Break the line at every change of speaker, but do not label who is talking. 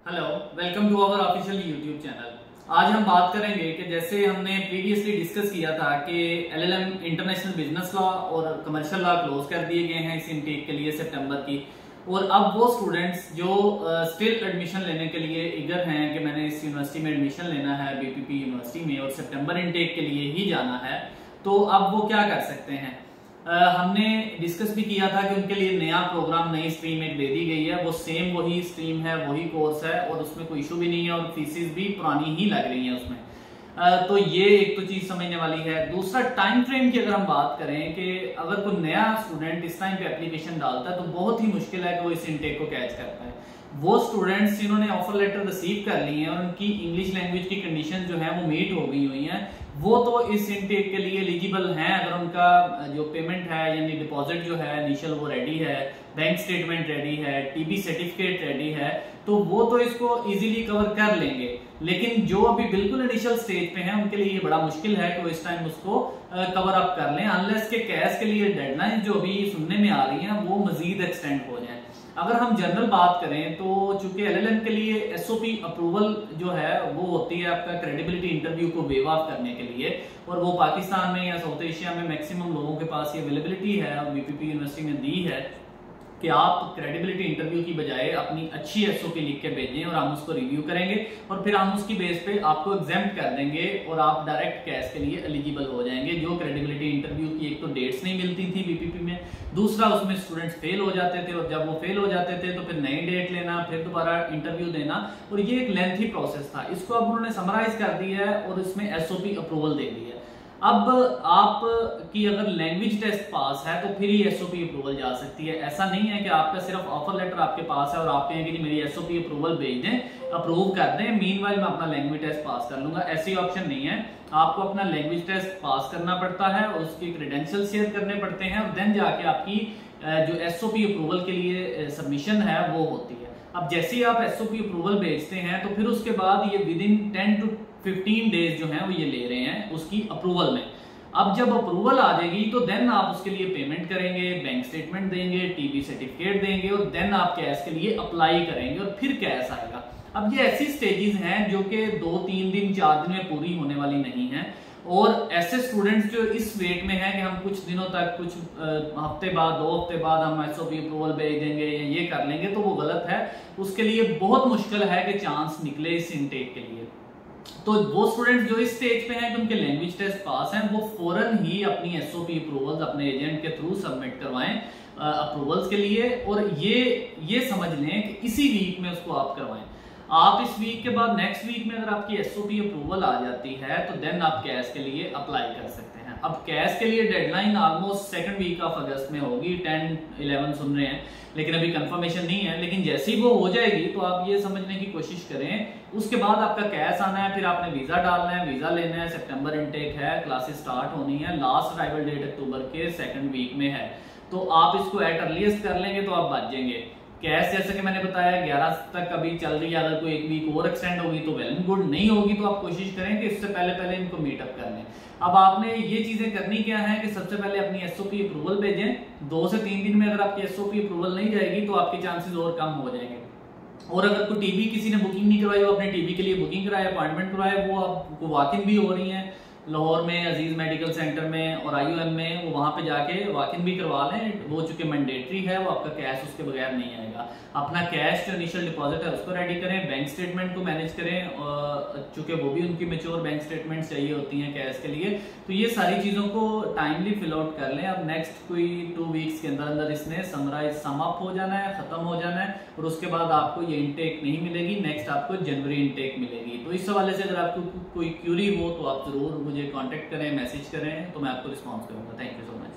Hello, welcome to our official YouTube channel. आज हम बात करेंगे कि जैसे हमने प्रीवियसली डिस्कस किया था कि एलएलएम इंटरनेशनल बिजनेस लॉ और कमर्शियल लॉ क्लोज कर दिए गए हैं इस इनटेक के लिए सितंबर की। और अब वो स्टूडेंट्स जो स्टिल एडमिशन लेने के लिए इगर हैं कि मैंने इस यूनिवर्सिटी में एडमिशन लेना है बीपीपी यूनिवर्सिटी में और सितंबर इनटेक के लिए ही जाना है, तो अब वो क्या कर सकते हैं। हमने डिस्कस भी किया था कि उनके लिए नया प्रोग्राम नई स्ट्रीम एक दे दी गई है, वो सेम वही स्ट्रीम है, वही कोर्स है और उसमें कोई इशू भी नहीं है और फीसिस भी पुरानी ही लग रही है उसमें। तो ये एक तो चीज समझने वाली है। दूसरा, टाइम फ्रेम की अगर हम बात करें कि अगर कोई नया स्टूडेंट इस टाइम पे एप्लीकेशन डालता है तो बहुत ही मुश्किल है कि वो इस इनटेक को कैच कर पाए। वो स्टूडेंट्स जिन्होंने ऑफर लेटर रिसीव कर लिए हैं और उनकी इंग्लिश लैंग्वेज की कंडीशन जो है वो मीट हो गई हुई है, वो तो इस इनटेक के लिए एलिजिबल हैं अगर उनका जो पेमेंट है यानी डिपॉजिट जो है इनिशियल वो रेडी है, बैंक स्टेटमेंट रेडी है, टीबी सर्टिफिकेट रेडी है, तो वो तो इसको इजीली कवर कर लेंगे। लेकिन जो अभी बिल्कुल इनिशियल स्टेज पे हैं उनके लिए ये बड़ा मुश्किल है कि वो इस टाइम उसको कवर अप कर लें, अनलेस के कैश के लिए डेडलाइन जो अभी सुनने में आ रही है वो मजीद एक्सटेंड हो जाए। अगर हम जनरल बात करें तो चूंकि एलएलएम के लिए एसओपी अप्रूवल जो है वो होती है आपका क्रेडिबिलिटी इंटरव्यू को वेव ऑफ करने के लिए, और वो पाकिस्तान में या साउथ एशिया में मैक्सिमम लोगों के पास ये अवेलेबिलिटी है और बीपीपी यूनिवर्सिटी ने दी है कि आप क्रेडिबिलिटी इंटरव्यू की बजाय अपनी अच्छी एसओपी लिख के भेजें और हम उसको रिव्यू करेंगे और फिर हम उसकी बेस पे आपको एग्जाम्प्ट कर देंगे और आप डायरेक्ट कैश के लिए एलिजिबल हो जाएंगे। जो क्रेडिबिलिटी इंटरव्यू की एक तो डेट्स नहीं मिलती थी बीपीपी में, दूसरा उसमें स्टूडेंट्स फेल हो जाते थे और जब वो फेल हो जाते थे तो फिर नई डेट लेना, फिर दोबारा इंटरव्यू देना, और ये एक लेंथी प्रोसेस था। इसको अब उन्होंने समराइज कर दिया है और इसमें एसओपी अप्रूवल दे दी है। अब आप की अगर लैंग्वेज टेस्ट पास है तो फिर ही एसओपी अप्रूवल जा सकती है। ऐसा नहीं है कि आपका सिर्फ ऑफर लेटर आपके पास है और आप कहेंगे कि मेरी एसओपी अप्रूवल भेज दें, अप्रूव कर दें, मीनवाइल मैं अपना लैंग्वेज टेस्ट पास कर लूंगा। ऐसी ऑप्शन नहीं है, आपको अपना लैंग्वेज टेस्ट पास करना पड़ता है और उसके क्रेडेंशियल शेयर करने पड़ते हैं और देन जाके आपकी जो एसओपी अप्रूवल के लिए सबमिशन है वो होती है। अब जैसे ही आप एसओपी अप्रूवल भेजते हैं तो फिर उसके बाद ये विद इन 10 to 15 डेज जो है वो ये ले रहे हैं उसकी अप्रूवल में। अब जब अप्रूवल आ जाएगी तो देन आप उसके लिए पेमेंट करेंगे, बैंक स्टेटमेंट देंगे, टीबी सर्टिफिकेट देंगे और देन आप कैश के लिए अप्लाई करेंगे और फिर कैश आएगा। अब ये ऐसी स्टेजेस हैं जो कि 2-3 दिन 4 दिन में पूरी होने वाली नहीं है, और ऐसे स्टूडेंट्स जो इस वेट में हैं कि हम कुछ दिनों तक, कुछ हफ्ते बाद, 2 हफ्ते बाद हम एसओपी अप्रूवल भेज देंगे या ये कर लेंगे, तो वो गलत है। उसके लिए बहुत मुश्किल है कि चांस निकले इस इनटेक के लिए। तो वो स्टूडेंट्स जो इस स्टेज पे हैं कि उनके लैंग्वेज टेस्ट पास हैं, वो फौरन ही अपनी एसओपी अप्रूवल्स अपने एजेंट के थ्रू सबमिट करवाएं अप्रूवल्स के लिए, और ये समझ लें कि इसी वीक में उसको आप करवाएं। आप इस वीक के बाद नेक्स्ट वीक में अगर आपकी एसओपी अप्रूवल आ जाती है तो देन आप कैश के लिए अप्लाई कर सकते हैं। अब कैश के लिए deadline almost second week of August में होगी, 10-11 सुन रहे हैं, लेकिन अभी कंफर्मेशन नहीं है। लेकिन जैसे ही वो हो जाएगी तो आप ये समझने की कोशिश करें, उसके बाद आपका कैश आना है, फिर आपने वीजा डालना है, वीजा लेना है, सितंबर इनटेक है, क्लासेस स्टार्ट होनी है, लास्ट अराइवल डेट अक्टूबर के सेकंड वीक में है, तो आप इसको एट अर्लीस्ट कर लेंगे तो आप बच जाएंगे। कैश जैसे कि मैंने बताया 11 तक अभी चल रही है, अगर कोई एक वीक और एक्सटेंड होगी तो वेल एंड गुड, नहीं होगी तो आप कोशिश करें कि इससे पहले इनको मीटअप कर लें। अब आपने ये चीजें करनी क्या है कि सबसे पहले अपनी एसओपी अप्रूवल भेजें। 2 से 3 दिन में अगर आपकी एसओपी अप्रूवल नहीं जाएगी तो आपके चांसेस और कम हो जाएंगे। और अगर कोई टीबी किसी ने बुकिंग नहीं करवाई, वो अपने टीबी के लिए बुकिंग कराए, अपॉइंटमेंट करवाए, वो आपको वॉक इन भी हो रही है लाहौर में अजीज मेडिकल सेंटर में और आईयूएम में, वो वहां पे जाके वॉक इन भी करवा लें, वो चूंकि मैंडेटरी है, वो आपका कैश उसके बगैर नहीं आएगा। अपना कैश जो इनिशियल डिपॉजिट है उसको रेडी करें, बैंक स्टेटमेंट को मैनेज करें, चूंकि वो भी उनकी मेच्योर बैंक स्टेटमेंट चाहिए होती हैं कैश के लिए, तो ये सारी चीजों को टाइमली फिल आउट कर लें। अब नेक्स्ट कोई 2 वीक्स के अंदर अंदर इसने समराइज सम अप हो जाना है, खत्म हो जाना है, और उसके बाद आपको ये इनटेक नहीं मिलेगी, नेक्स्ट आपको जनवरी इनटेक मिलेगी। तो इस हवाले से अगर आपको कोई क्यूरी हो तो आप जरूर मुझे कांटेक्ट करें, मैसेज करें, तो मैं आपको रिस्पॉन्स करूंगा। Thank you so much.